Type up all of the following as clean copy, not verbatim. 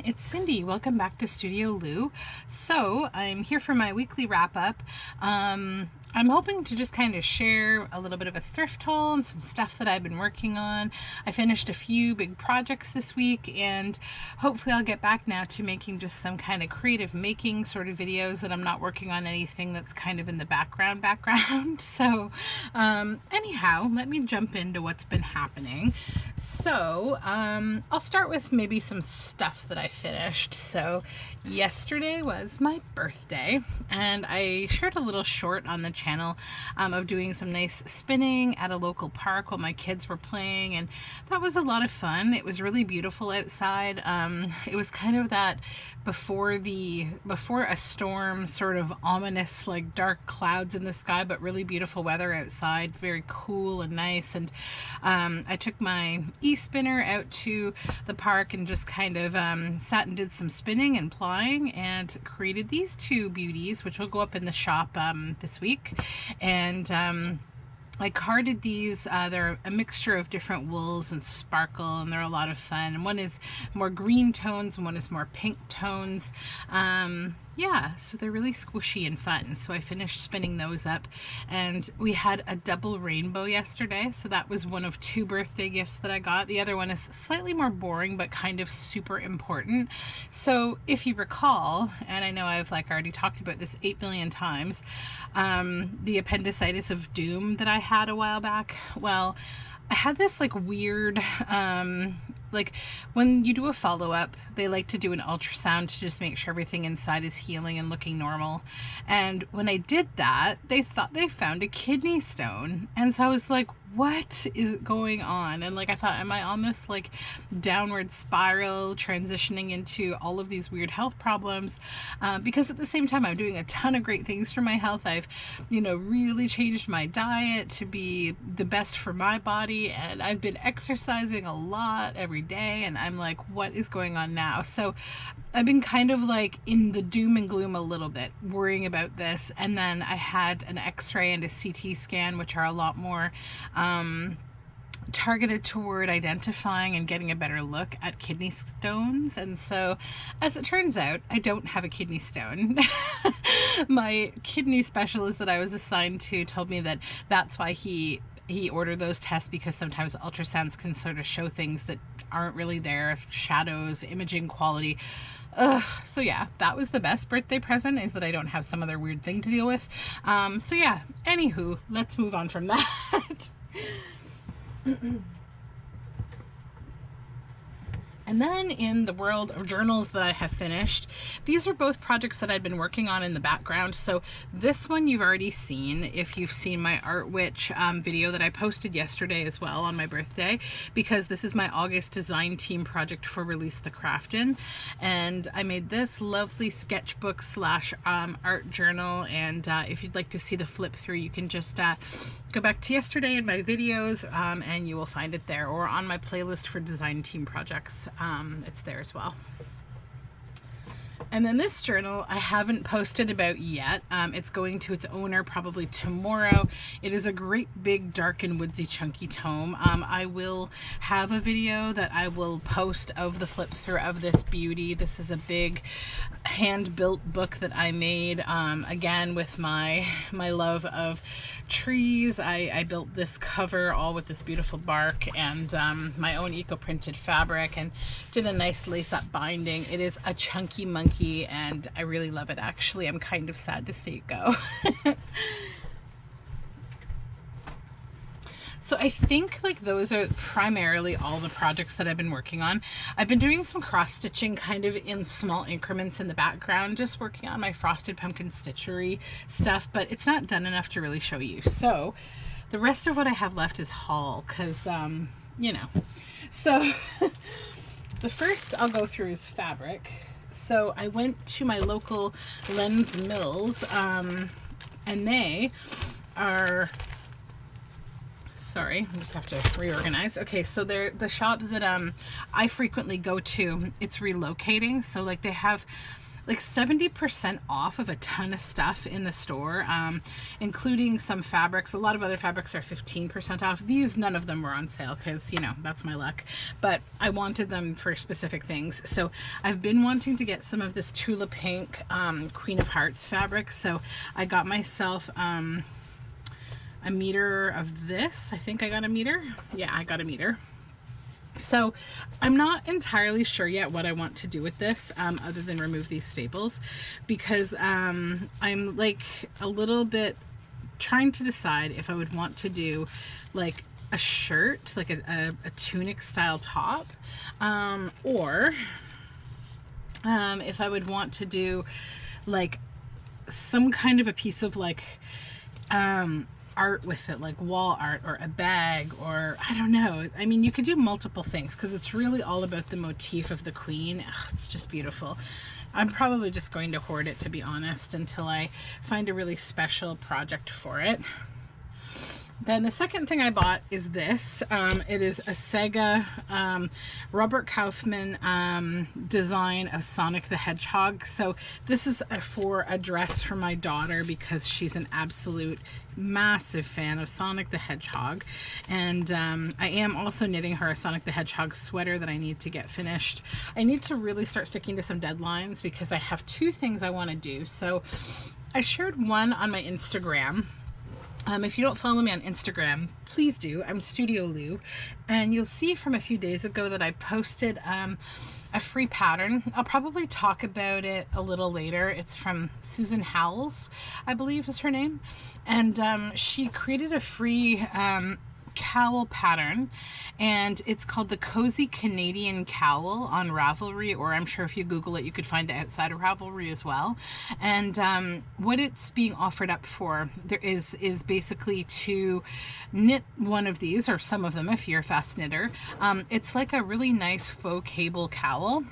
it's Cindy. Welcome back to Studioloo. So I'm here for my weekly wrap-up. I'm hoping to just kind of share a little bit of a thrift haul and some stuff that I've been working on. I finished a few big projects this week, and hopefully I'll get back now to making just some kind of creative making sort of videos, that I'm not working on anything that's kind of in the background. So anyhow, let me jump into what's been happening. So I'll start with maybe some stuff that I finished. So yesterday was my birthday, and I shared a little short on the channel of doing some nice spinning at a local park while my kids were playing, and that was a lot of fun. It was really beautiful outside. It was kind of that before a storm, sort of ominous, like dark clouds in the sky, but really beautiful weather outside, very cool and nice. And I took my e-spinner out to the park and just kind of sat and did some spinning and plying, and created these two beauties, which will go up in the shop this week. And I carded these. They're a mixture of different wools and sparkle, and they're a lot of fun. And one is more green tones and one is more pink tones. Yeah, so they're really squishy and fun. So I finished spinning those up, and we had a double rainbow yesterday. So that was one of 2 birthday gifts that I got. The other one is slightly more boring, but kind of super important. So if you recall, and I know I've already talked about this 8 million times, the appendicitis of doom that I had a while back. Well, I had this weird, when you do a follow-up, they like to do an ultrasound to just make sure everything inside is healing and looking normal. And when I did that, they thought they found a kidney stone. And so I was like, what is going on? And I thought, am I on this downward spiral, transitioning into all of these weird health problems? Because at the same time, I'm doing a ton of great things for my health. I've, really changed my diet to be the best for my body, and I've been exercising a lot every day, and I'm like, what is going on now? So I've been kind of in the doom and gloom a little bit, worrying about this. And then I had an x-ray and a CT scan, which are a lot more targeted toward identifying and getting a better look at kidney stones. And so, as it turns out, I don't have a kidney stone. My kidney specialist that I was assigned to told me that that's why he ordered those tests, because sometimes ultrasounds can sort of show things that aren't really there, shadows, imaging quality. So yeah, that was the best birthday present, is that I don't have some other weird thing to deal with. So yeah, anywho, let's move on from that. And then in the world of journals that I have finished, these are both projects that I've been working on in the background. So this one you've already seen if you've seen my Art Witch video that I posted yesterday as well on my birthday, because this is my August design team project for Release the Craft In. And I made this lovely sketchbook slash art journal, and if you'd like to see the flip through, you can just go back to yesterday in my videos, and you will find it there, or on my playlist for design team projects. It's there as well. And then this journal I haven't posted about yet. It's going to its owner probably tomorrow. It is a great big dark and woodsy chunky tome. I will have a video that I will post of the flip through of this beauty. This is a big hand-built book that I made, again with my love of trees. I built this cover all with this beautiful bark and my own eco-printed fabric, and did a nice lace-up binding. It is a chunky monkey, and I really love it. Actually, I'm kind of sad to see it go. So I think those are primarily all the projects that I've been working on. I've been doing some cross stitching kind of in small increments in the background, just working on my frosted pumpkin stitchery stuff, but it's not done enough to really show you. So the rest of what I have left is haul, because So the first I'll go through is fabric. So I went to my local Lens Mills, and they are, sorry, I just have to reorganize. Okay, so they're the shop that I frequently go to. It's relocating, so they have like 70% off of a ton of stuff in the store, including some fabrics. A lot of other fabrics are 15% off. These, none of them were on sale because, you know, that's my luck, but I wanted them for specific things. So I've been wanting to get some of this Tula Pink Queen of Hearts fabric, so I got myself a meter of this. I think I got a meter. Yeah, I got a meter. So I'm not entirely sure yet what I want to do with this, other than remove these staples, because I'm like a little bit trying to decide if I would want to do like a shirt, like a tunic style top, or if I would want to do like some kind of a piece of like art with it, like wall art or a bag, or I don't know. I mean, you could do multiple things because it's really all about the motif of the queen. Ugh, it's just beautiful. I'm probably just going to hoard it, to be honest, until I find a really special project for it. Then the second thing I bought is this. It is a Sega Robert Kaufman design of Sonic the Hedgehog. So this is for a dress for my daughter because she's an absolute massive fan of Sonic the Hedgehog. And I am also knitting her a Sonic the Hedgehog sweater that I need to get finished. I need to really start sticking to some deadlines because I have two things I want to do. So I shared one on my Instagram. If you don't follow me on Instagram, please do. I'm Studioloo, and you'll see from a few days ago that I posted a free pattern. I'll probably talk about it a little later. It's from Susan Howells, I believe is her name, and she created a free cowl pattern, and it's called the Cozy Canadian Cowl on Ravelry, or I'm sure if you Google it you could find it outside of Ravelry as well. And what it's being offered up for there is basically to knit one of these, or some of them if you're a fast knitter. It's like a really nice faux cable cowl,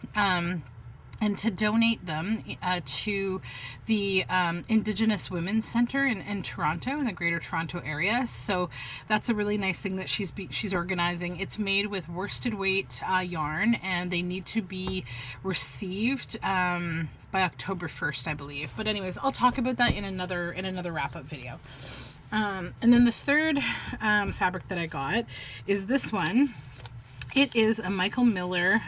and to donate them to the Indigenous Women's Center in Toronto, in the Greater Toronto area. So that's a really nice thing that she's organizing. It's made with worsted weight yarn, and they need to be received by October 1st, I believe. But anyways, I'll talk about that in another wrap-up video. And then the third fabric that I got is this one. It is a Michael Miller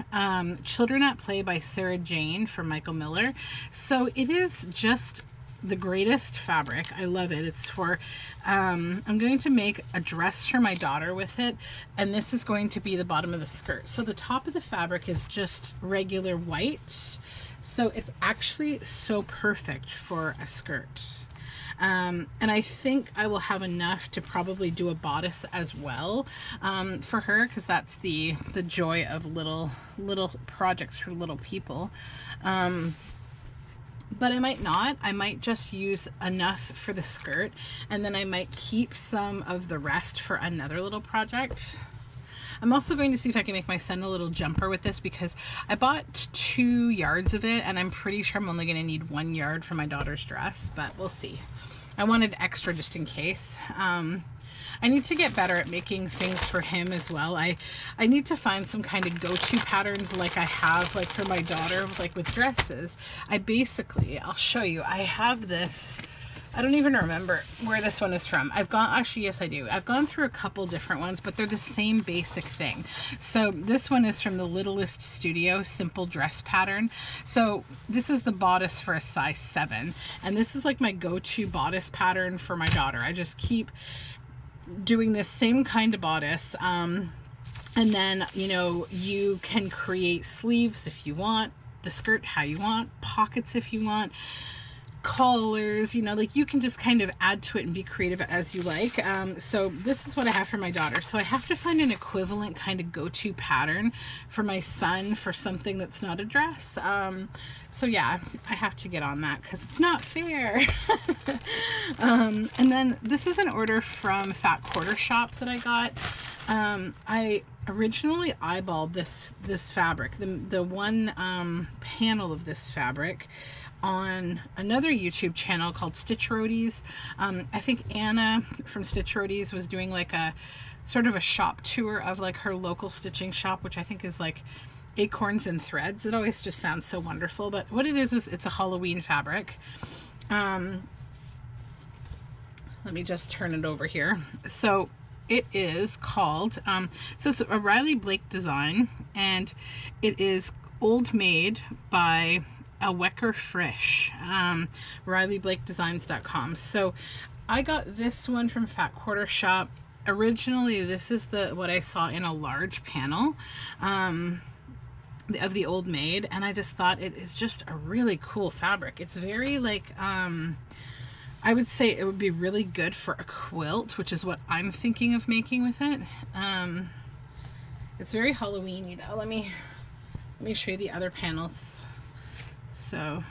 Children at Play by Sarah Jane from Michael Miller. So it is just the greatest fabric. I love it. It's for, I'm going to make a dress for my daughter with it, and this is going to be the bottom of the skirt. So the top of the fabric is just regular white. So it's actually so perfect for a skirt. And I think I will have enough to probably do a bodice as well for her, because that's the joy of little projects for little people. But I might not. I might just use enough for the skirt, and then I might keep some of the rest for another little project. I'm also going to see if I can make my son a little jumper with this, because I bought 2 yards of it, and I'm pretty sure I'm only going to need 1 yard for my daughter's dress, but we'll see. I wanted extra just in case. I need to get better at making things for him as well. I need to find some kind of go-to patterns like I have like for my daughter, like with dresses. I'll show you. I have this. I don't even remember where this one is from. Actually, yes, I do. I've gone through a couple different ones, but they're the same basic thing. So this one is from the Littlest Studio Simple Dress Pattern. So this is the bodice for a size 7. And this is like my go-to bodice pattern for my daughter. I just keep doing this same kind of bodice. And then, you know, you can create sleeves if you want, the skirt how you want, pockets if you want, collars, you know, like you can just kind of add to it and be creative as you like. So this is what I have for my daughter. So I have to find an equivalent kind of go-to pattern for my son for something that's not a dress. So yeah, I have to get on that because it's not fair. And then this is an order from Fat Quarter Shop that I got. I originally eyeballed this fabric, the one panel of this fabric, on another YouTube channel called Stitch Roadies. I think Anna from Stitch Roadies was doing like a sort of a shop tour of like her local stitching shop, which I think is like acorns and threads. It always just sounds so wonderful, but what it is it's a Halloween fabric. Let me just turn it over here. So it is called, so it's a Riley Blake design, and it is old made by a Wecker Frisch, RileyBlakeDesigns.com. So I got this one from Fat Quarter Shop. Originally, this is what I saw in a large panel of the Old Maid, and I just thought it is just a really cool fabric. It's very like, I would say it would be really good for a quilt, which is what I'm thinking of making with it. It's very Halloween-y though. Let me show you the other panels. So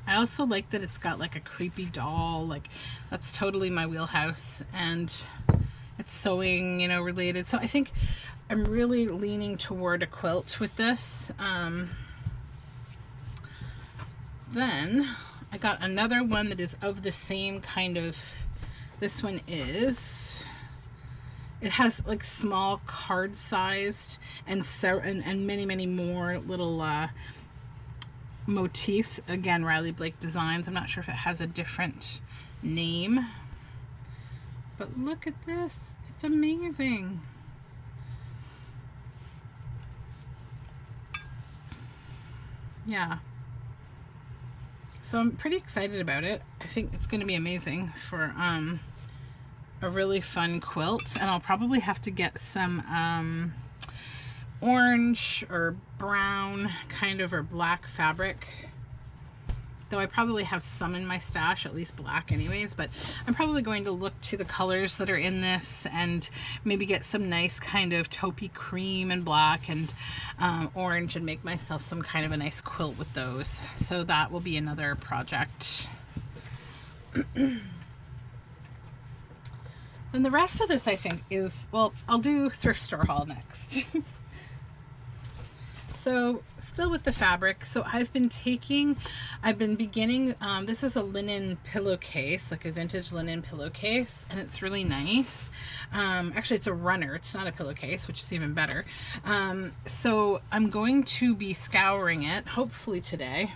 I also like that it's got like a creepy doll, like that's totally my wheelhouse, and it's sewing, you know, related. So I think I'm really leaning toward a quilt with this. Then I got another one that is of the same kind of, this one is, it has like small card sized and many more little motifs. Again, Riley Blake Designs. I'm not sure if it has a different name, but look at this. It's amazing. Yeah. So I'm pretty excited about it. I think it's going to be amazing for a really fun quilt, and I'll probably have to get some orange or brown kind of, or black fabric, though I probably have some in my stash, at least black anyways. But I'm probably going to look to the colors that are in this and maybe get some nice kind of taupey cream and black and orange, and make myself some kind of a nice quilt with those. So that will be another project. And the rest of this, I think, is, well, I'll do thrift store haul next. So still with the fabric, so I've been beginning, this is a linen pillowcase, like a vintage linen pillowcase, and it's really nice. Actually, it's a runner, it's not a pillowcase, which is even better. So I'm going to be scouring it, hopefully today.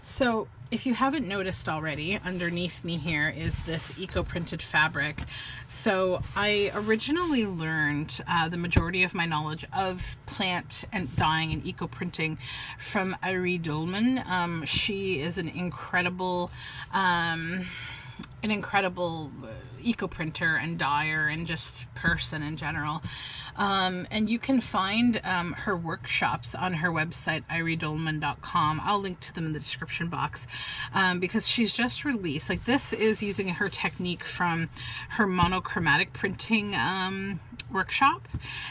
So if you haven't noticed already, underneath me here is this eco-printed fabric. So I originally learned the majority of my knowledge of plant and dyeing and eco-printing from Irie Dolman. She is an incredible eco-printer and dyer and just person in general. And you can find her workshops on her website, iriedolman.com. I'll link to them in the description box, because she's just released, like, this is using her technique from her monochromatic printing workshop,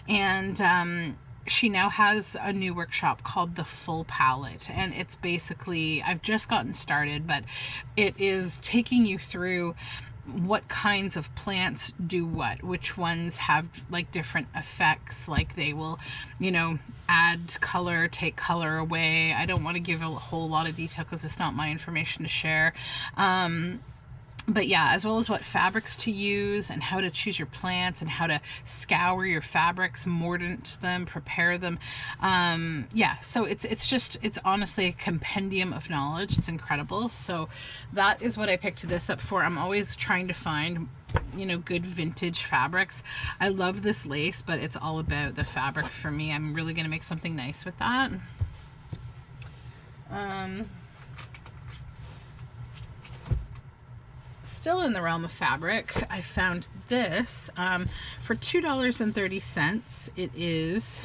and she now has a new workshop called the Full Palette, and it's basically, I've just gotten started, but it is taking you through what kinds of plants do what, which ones have like different effects, like they will, you know, add color, take color away. I don't want to give a whole lot of detail because it's not my information to share. But yeah, as well as what fabrics to use and how to choose your plants and how to scour your fabrics, mordant them, prepare them. Yeah, so it's honestly a compendium of knowledge. It's incredible. So that is what I picked this up for. I'm always trying to find, you know, good vintage fabrics. I love this lace, but it's all about the fabric for me. I'm really going to make something nice with that. Still in the realm of fabric, I found this for $2.30. It is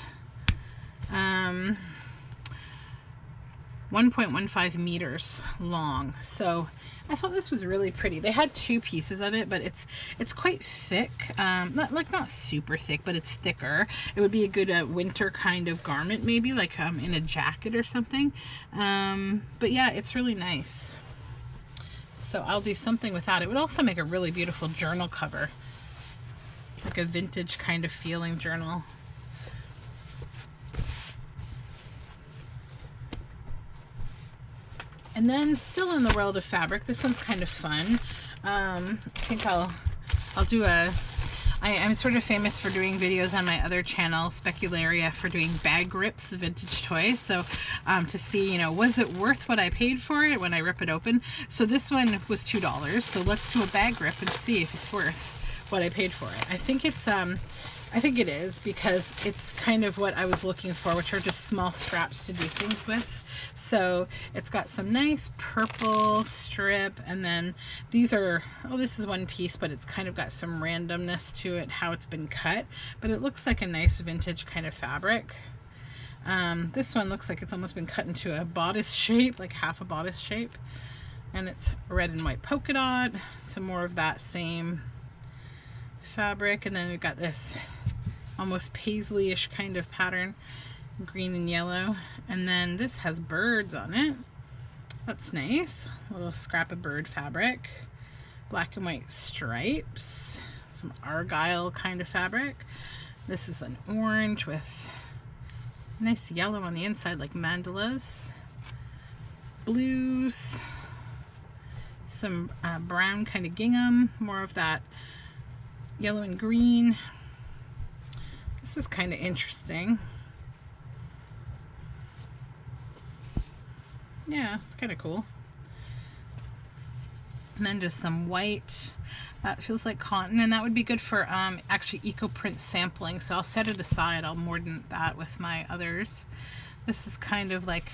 1.15 meters long. So I thought this was really pretty. They had two pieces of it, but it's quite thick. Not super thick, but it's thicker. It would be a good winter kind of garment, maybe like in a jacket or something. But yeah, it's really nice. So I'll do something with that. It would also make a really beautiful journal cover, like a vintage kind of feeling journal. And then still in the world of fabric, this one's kind of fun. I think I'll do I'm sort of famous for doing videos on my other channel, Specularia, for doing bag rips, vintage toys. So to see, you know, was it worth what I paid for it when I rip it open? So this one was $2. So let's do a bag rip and see if it's worth what I paid for it. I think it is, because it's kind of what I was looking for, which are just small scraps to do things with. So it's got some nice purple strip, and then these are, oh, this is one piece, but it's kind of got some randomness to it, how it's been cut, but it looks like a nice vintage kind of fabric. This one looks like it's almost been cut into a bodice shape, like half a bodice shape, and it's red and white polka dot, some more of that same fabric, and then we've got this almost paisley-ish kind of pattern, green and yellow, and then this has birds on it. That's nice, a little scrap of bird fabric, black and white stripes, some argyle kind of fabric. This is an orange with nice yellow on the inside, like mandalas, blues, some brown kind of gingham, more of that yellow and green. This is kind of interesting. Yeah, it's kind of cool. And then just some white. That feels like cotton, and that would be good for actually eco print sampling. So I'll set it aside. I'll mordant that with my others. This is kind of like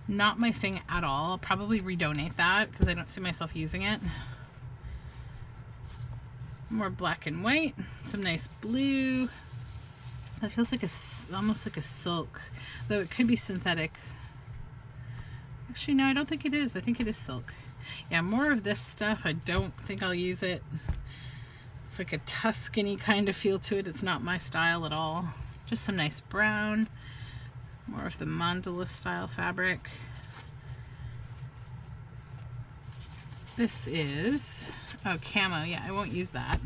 not my thing at all. I'll probably redonate that because I don't see myself using it. More black and white, some nice blue. That feels like almost like a silk, though it could be synthetic. Actually, no, I don't think it is. I think it is silk. Yeah, more of this stuff. I don't think I'll use it. It's like a Tuscany kind of feel to it. It's not my style at all. Just some nice brown, more of the mandala style fabric. This is, oh, camo. Yeah, I won't use that.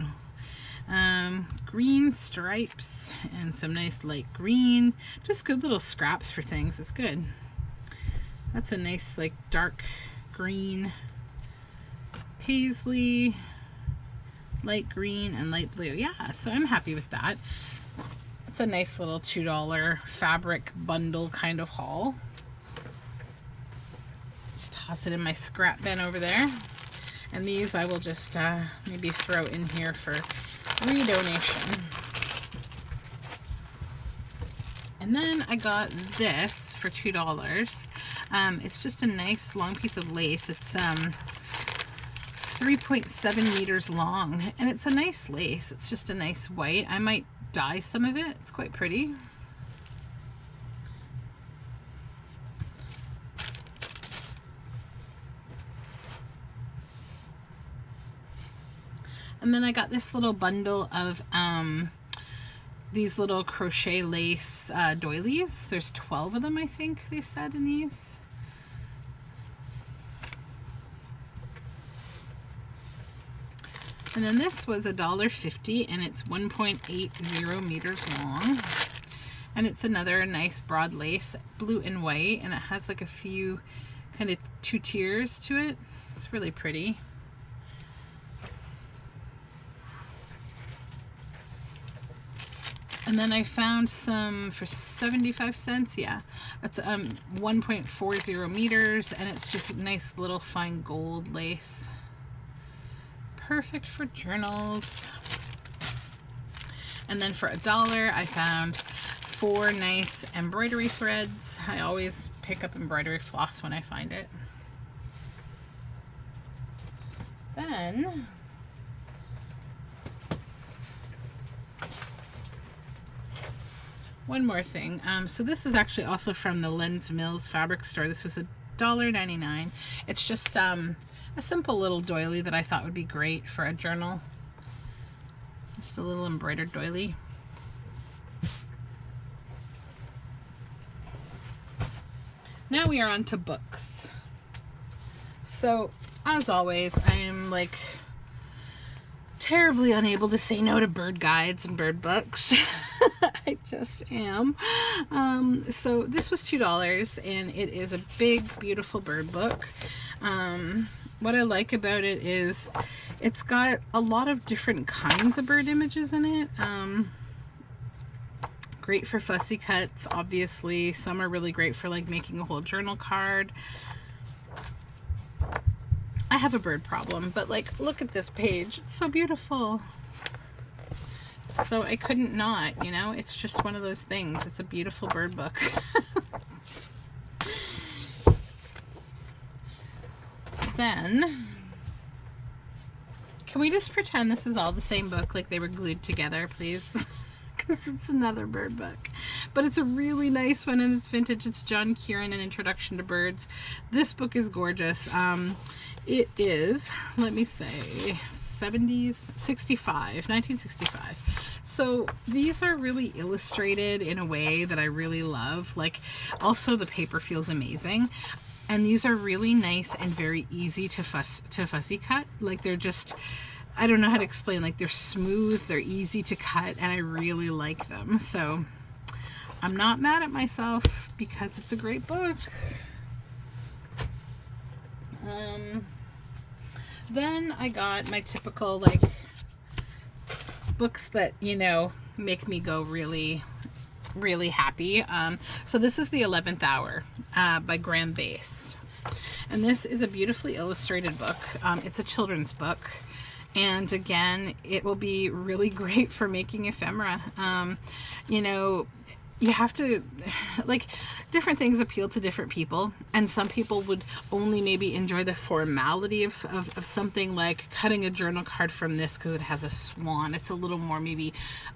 Green stripes and some nice light green. Just good little scraps for things. It's good. That's a nice like dark green, paisley, light green, and light blue. Yeah, so I'm happy with that. It's a nice little $2 fabric bundle kind of haul. Just toss it in my scrap bin over there. And these I will just maybe throw in here for redonation. And then I got this for $2. It's just a nice long piece of lace. It's 3.7 meters long, and it's a nice lace. It's just a nice white. I might dye some of it. It's quite pretty. And then I got this little bundle of these little crochet lace doilies. There's 12 of them, I think they said in these. And then this was $1.50, and it's 1.80 meters long. And it's another nice broad lace, blue and white, and it has like a few kind of 2 tiers to it. It's really pretty. And then I found some for 75 cents. Yeah, that's 1.40 meters, and it's just a nice little fine gold lace. Perfect for journals. And then for $1, I found 4 nice embroidery threads. I always pick up embroidery floss when I find it. Then one more thing. So this is actually also from the Lens Mills fabric store. This was $1.99. It's just a simple little doily that I thought would be great for a journal. Just a little embroidered doily. Now we are on to books. So as always, I am like terribly unable to say no to bird guides and bird books. I just am. So this was $2, and it is a big, beautiful bird book. what I like about it is it's got a lot of different kinds of bird images in it. Great for fussy cuts, obviously. Some are really great for like making a whole journal card. I have a bird problem, but like, look at this page. It's so beautiful. So I couldn't not, you know, it's just one of those things. It's a beautiful bird book. Then, can we just pretend this is all the same book, like they were glued together, please? Because it's another bird book. But it's a really nice one and it's vintage. It's John Kieran, An Introduction to Birds. This book is gorgeous. It is, let me say, 1965. So these are really illustrated in a way that I really love. Like, also the paper feels amazing. And these are really nice and very easy to fussy cut. Like, they're just, I don't know how to explain, like they're smooth, they're easy to cut, and I really like them. So I'm not mad at myself because it's a great book. Then I got my typical like books that, you know, make me go really happy. So this is The 11th Hour by Graham Base. And this is a beautifully illustrated book. It's a children's book. And again, it will be really great for making ephemera. You know, you have to, like, different things appeal to different people, and some people would only maybe enjoy the formality of something like cutting a journal card from this because it has a swan. It's a little more maybe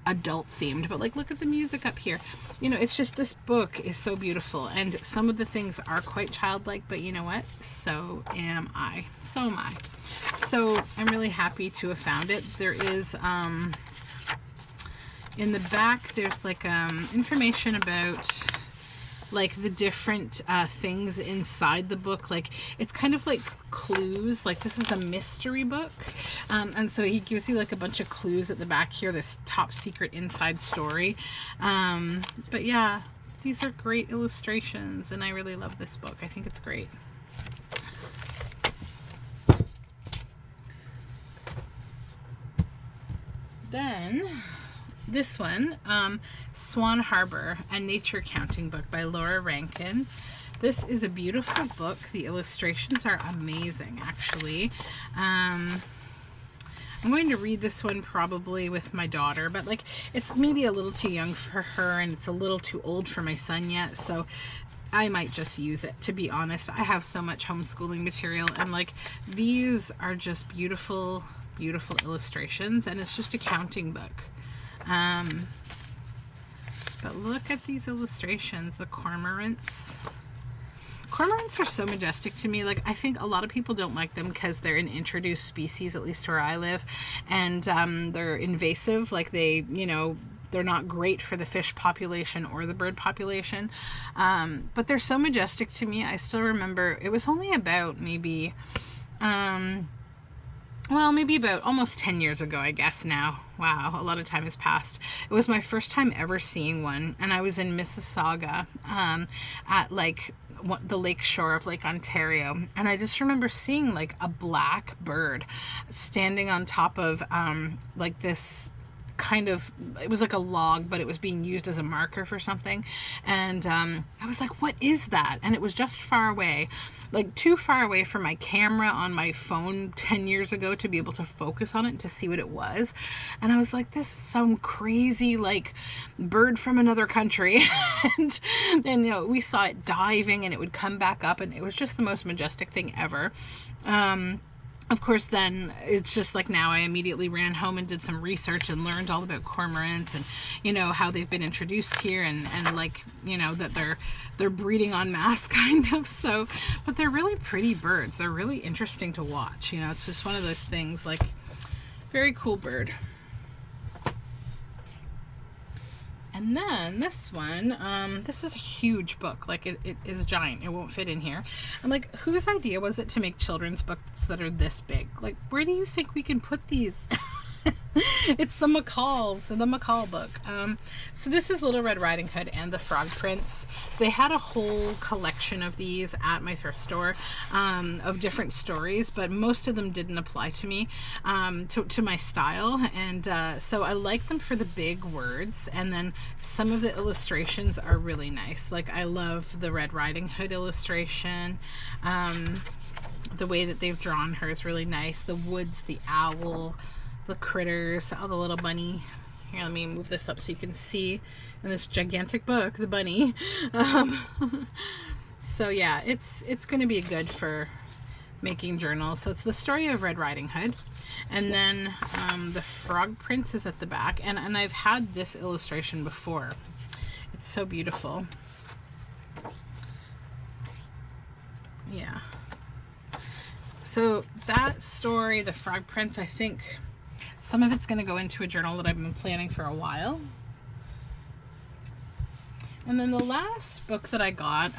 adult themed, but like, look at the music up here. You know, it's just, this book is so beautiful, and some of the things are quite childlike, but you know what? So am I. So am I. So I'm really happy to have found it. There is, in the back, there's like information about like the different things inside the book. Like, it's kind of like clues. Like, this is a mystery book, and so he gives you like a bunch of clues at the back here, this top secret inside story. But yeah, these are great illustrations, and I really love this book. I think it's great. Then this one, Swan Harbor, a nature counting book by Laura Rankin. This is a beautiful book. The illustrations are amazing, actually. I'm going to read this one probably with my daughter, but like, it's maybe a little too young for her and it's a little too old for my son yet, so I might just use it, to be honest. I have so much homeschooling material, and like, these are just beautiful, beautiful illustrations, and it's just a counting book. But look at these illustrations, the cormorants. Cormorants are so majestic to me. Like, I think a lot of people don't like them because they're an introduced species, at least where I live, and they're invasive. Like, they, you know, they're not great for the fish population or the bird population, but they're so majestic to me. I still remember it was only about maybe well, maybe about almost 10 years ago, I guess now. Wow, a lot of time has passed. It was my first time ever seeing one, and I was in Mississauga at like the lake shore of Lake Ontario, and I just remember seeing like a black bird standing on top of like this kind of, it was like a log, but it was being used as a marker for something, and I was like, what is that? And it was just far away, like too far away from my camera on my phone 10 years ago to be able to focus on it to see what it was. And I was like, this is some crazy like bird from another country. and you know, we saw it diving and it would come back up, and it was just the most majestic thing ever. Of course, then it's just like now I immediately ran home and did some research and learned all about cormorants and, you know, how they've been introduced here, and like, you know, that they're breeding en masse kind of. So, but they're really pretty birds. They're really interesting to watch. You know, it's just one of those things, like, very cool bird. And then this one, this is a huge book. Like, it is giant. It won't fit in here. I'm like, whose idea was it to make children's books that are this big? Like, where do you think we can put these? It's the McCalls, the McCall book. So this is Little Red Riding Hood and the Frog Prince. They had a whole collection of these at my thrift store, of different stories, but most of them didn't apply to me, to my style. And so I like them for the big words, and then some of the illustrations are really nice. Like I love the Red Riding Hood illustration. The way that they've drawn her is really nice. The woods, the owl, the critters, oh, the little bunny. Here, let me move this up so you can see in this gigantic book, the bunny. So yeah, it's going to be good for making journals. So it's the story of Red Riding Hood, and then the Frog Prince is at the back, and I've had this illustration before. It's so beautiful. Yeah. So that story, the Frog Prince, I think some of it's going to go into a journal that I've been planning for a while. And then the last book that I got,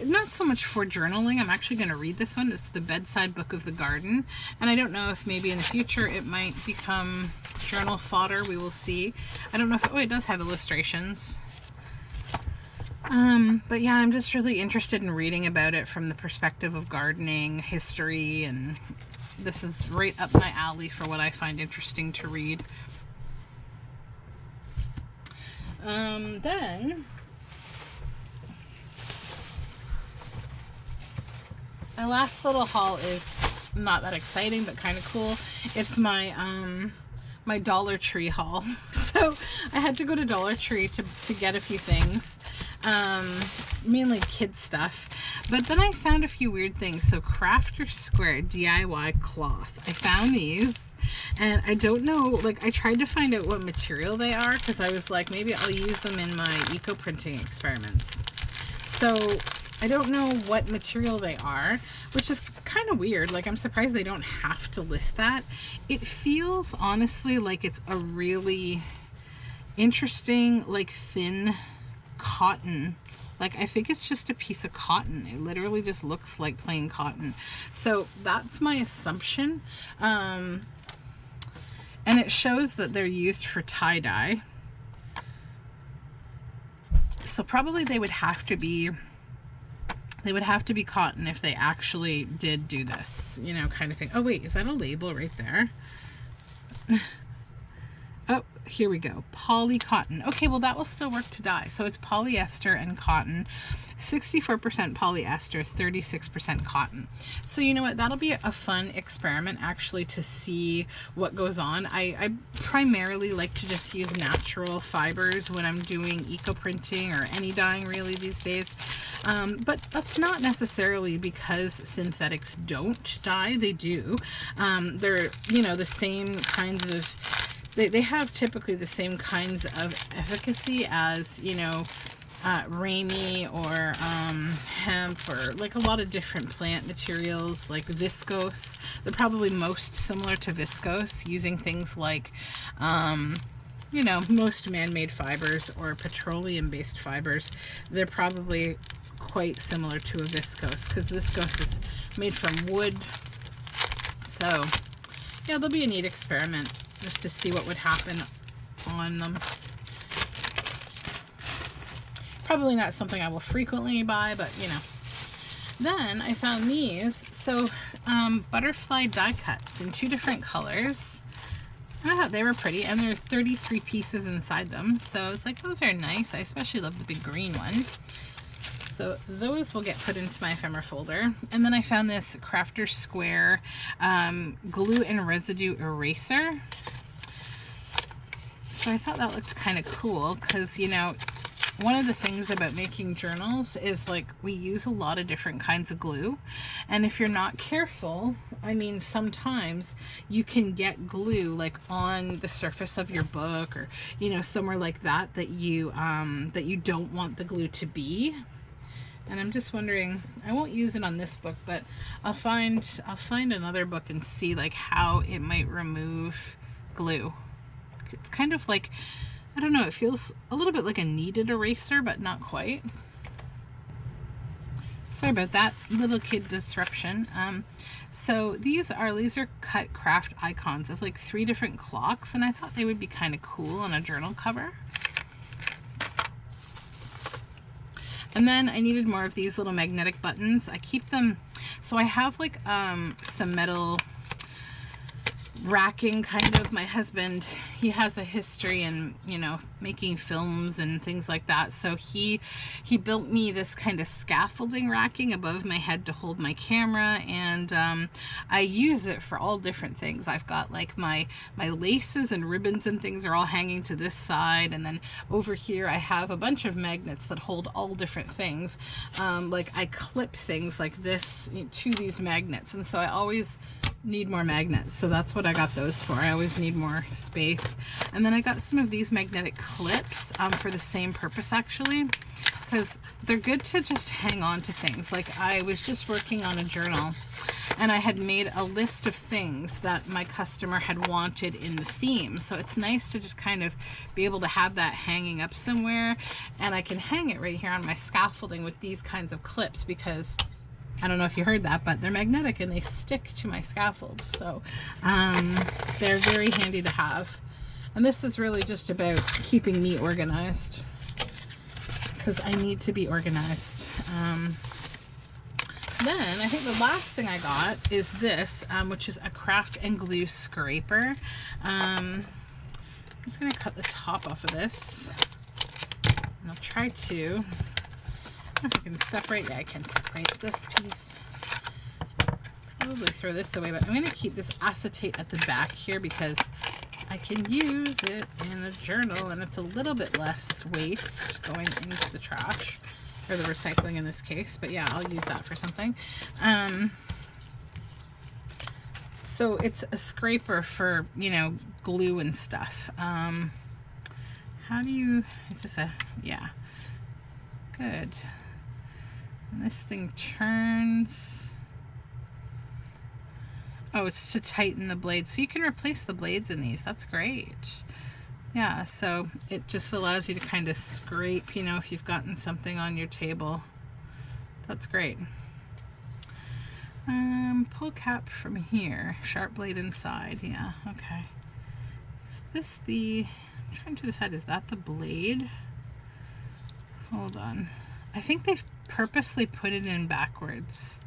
not so much for journaling, I'm actually going to read this one. It's the Bedside Book of the Garden. And I don't know if maybe in the future it might become journal fodder. We will see. I don't know if, oh, it does have illustrations. But yeah, I'm just really interested in reading about it from the perspective of gardening, history, and this is right up my alley for what I find interesting to read. Then my last little haul is not that exciting, but kind of cool. It's my my Dollar Tree haul. So I had to go to Dollar Tree to get a few things. Mainly kid stuff, but then I found a few weird things. So Crafter Square DIY cloth, I found these, and I don't know, like I tried to find out what material they are because I was like, maybe I'll use them in my eco printing experiments. So I don't know what material they are, which is kind of weird. Like I'm surprised they don't have to list that. It feels honestly like it's a really interesting, like thin cotton. Like I think it's just a piece of cotton. It literally just looks like plain cotton. So that's my assumption. And it shows that they're used for tie-dye. So probably they would have to be cotton if they actually did do this, you know, kind of thing. Oh wait, is that a label right there? Oh, here we go. Poly cotton. Okay, well that will still work to dye. So it's polyester and cotton. 64% polyester, 36% cotton. So you know what? That'll be a fun experiment actually to see what goes on. I primarily like to just use natural fibers when I'm doing eco printing or any dyeing really these days. But that's not necessarily because synthetics don't dye. They do. They're, you know, the same kinds of, they have typically the same kinds of efficacy as, you know, ramie or hemp, or like a lot of different plant materials like viscose. They're probably most similar to viscose, using things like, you know, most man-made fibers or petroleum-based fibers. They're probably quite similar to a viscose because viscose is made from wood. So yeah, there'll be a neat experiment just to see what would happen on them. Probably not something I will frequently buy, but you know. Then I found these. So butterfly die cuts in 2 different colors. I thought they were pretty, and there are 33 pieces inside them. So I was like, those are nice. I especially love the big green one. So those will get put into my ephemera folder. And then I found this Crafter Square glue and residue eraser. So I thought that looked kind of cool because, you know, one of the things about making journals is like we use a lot of different kinds of glue, and if you're not careful, I mean, sometimes you can get glue like on the surface of your book, or you know, somewhere like that that you don't want the glue to be. And I'm just wondering, I won't use it on this book, but I'll find another book and see like how it might remove glue. It's kind of like, I don't know, it feels a little bit like a kneaded eraser, but not quite. Sorry about that little kid disruption. So these are laser cut craft icons of like 3 different clocks, and I thought they would be kind of cool on a journal cover. And then I needed more of these little magnetic buttons. I keep them, so I have like some metal racking kind of. My husband, he has a history in, you know, making films and things like that, so he built me this kind of scaffolding racking above my head to hold my camera, and I use it for all different things. I've got like my laces and ribbons and things are all hanging to this side, and then over here I have a bunch of magnets that hold all different things. Like I clip things like this to these magnets, and so I always need more magnets, so that's what I got those for. I always need more space. And then I got some of these magnetic clips for the same purpose, actually, because they're good to just hang on to things. Like I was just working on a journal, and I had made a list of things that my customer had wanted in the theme, so it's nice to just kind of be able to have that hanging up somewhere, and I can hang it right here on my scaffolding with these kinds of clips, because I don't know if you heard that, but they're magnetic and they stick to my scaffold. So they're very handy to have. And this is really just about keeping me organized, because I need to be organized. Then I think the last thing I got is this, which is a craft and glue scraper. I'm just going to cut the top off of this. And I'll try to. I don't know if I can separate. Yeah, I can separate this piece. Probably throw this away, but I'm going to keep this acetate at the back here because I can use it in a journal, and it's a little bit less waste going into the trash, or the recycling in this case. But yeah, I'll use that for something. So it's a scraper for, you know, glue and stuff. How do you, is this a, yeah, good. And this thing turns. Oh, it's to tighten the blades. So you can replace the blades in these. That's great. Yeah, so it just allows you to kind of scrape, you know, if you've gotten something on your table. That's great. Pull cap from here. Sharp blade inside. Yeah, okay. Is this the, I'm trying to decide, is that the blade? Hold on. I think they've purposely put it in backwards,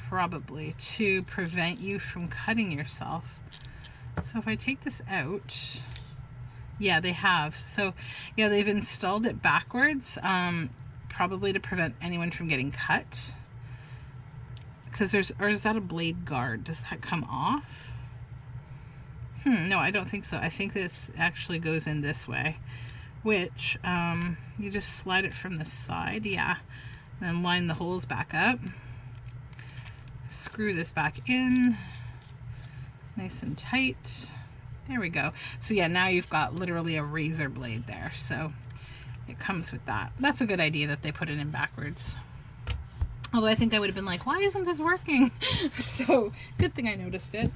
probably to prevent you from cutting yourself. So if I take this out, yeah, they have. So yeah, they've installed it backwards, probably to prevent anyone from getting cut. Because there's, or is that a blade guard? Does that come off? No, I don't think so. I think this actually goes in this way, which you just slide it from the side, yeah, and then line the holes back up, screw this back in nice and tight. There we go. So yeah, now you've got literally a razor blade there, so it comes with that. That's a good idea that they put it in backwards, although I think I would have been like, why isn't this working? So good thing I noticed it.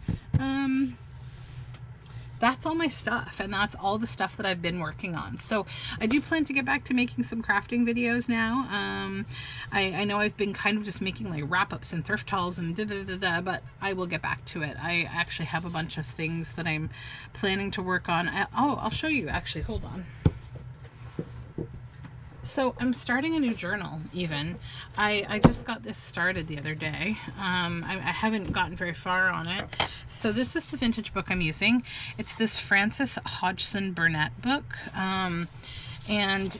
That's all my stuff, and that's all the stuff that I've been working on. So I do plan to get back to making some crafting videos now. I know I've been kind of just making like wrap-ups and thrift hauls and da-da-da-da, but I will get back to it. I actually have a bunch of things that I'm planning to work on. I'll show you actually, hold on. So I'm starting a new journal even. I just got this started the other day. I haven't gotten very far on it. So this is the vintage book I'm using. It's this Frances Hodgson Burnett book. And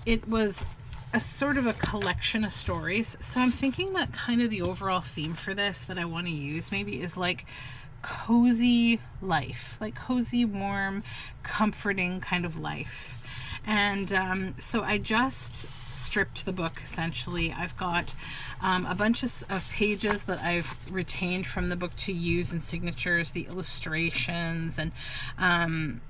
it was a sort of a collection of stories. So I'm thinking that kind of the overall theme for this that I want to use maybe is like cozy life, like cozy, warm, comforting kind of life. And so I just stripped the book essentially. I've got a bunch of pages that I've retained from the book to use in signatures, the illustrations, and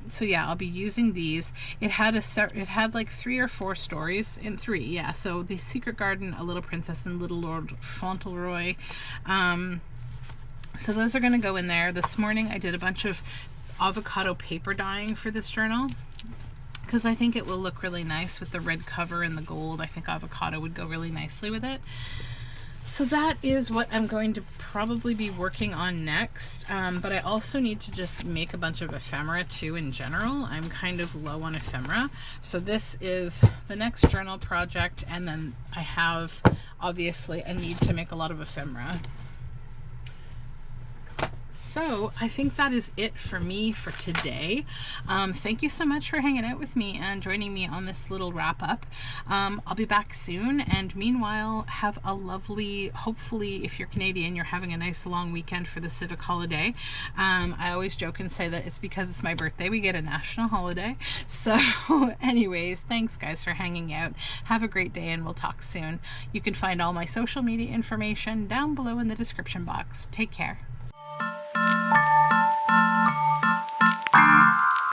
so yeah, I'll be using these. It had like 3 or 4 stories in 3, yeah. So The Secret Garden, A Little Princess, and Little Lord Fauntleroy. So those are going to go in there. This morning I did a bunch of avocado paper dyeing for this journal, because I think it will look really nice with the red cover and the gold. I think avocado would go really nicely with it. So that is what I'm going to probably be working on next, but I also need to just make a bunch of ephemera too in general. I'm kind of low on ephemera. So this is the next journal project, and then I have obviously a need to make a lot of ephemera. So I think that is it for me for today. Thank you so much for hanging out with me and joining me on this little wrap up. I'll be back soon, and meanwhile, have a lovely, hopefully if you're Canadian, you're having a nice long weekend for the civic holiday. I always joke and say that it's because it's my birthday we get a national holiday. So anyways, thanks guys for hanging out. Have a great day, and we'll talk soon. You can find all my social media information down below in the description box. Take care.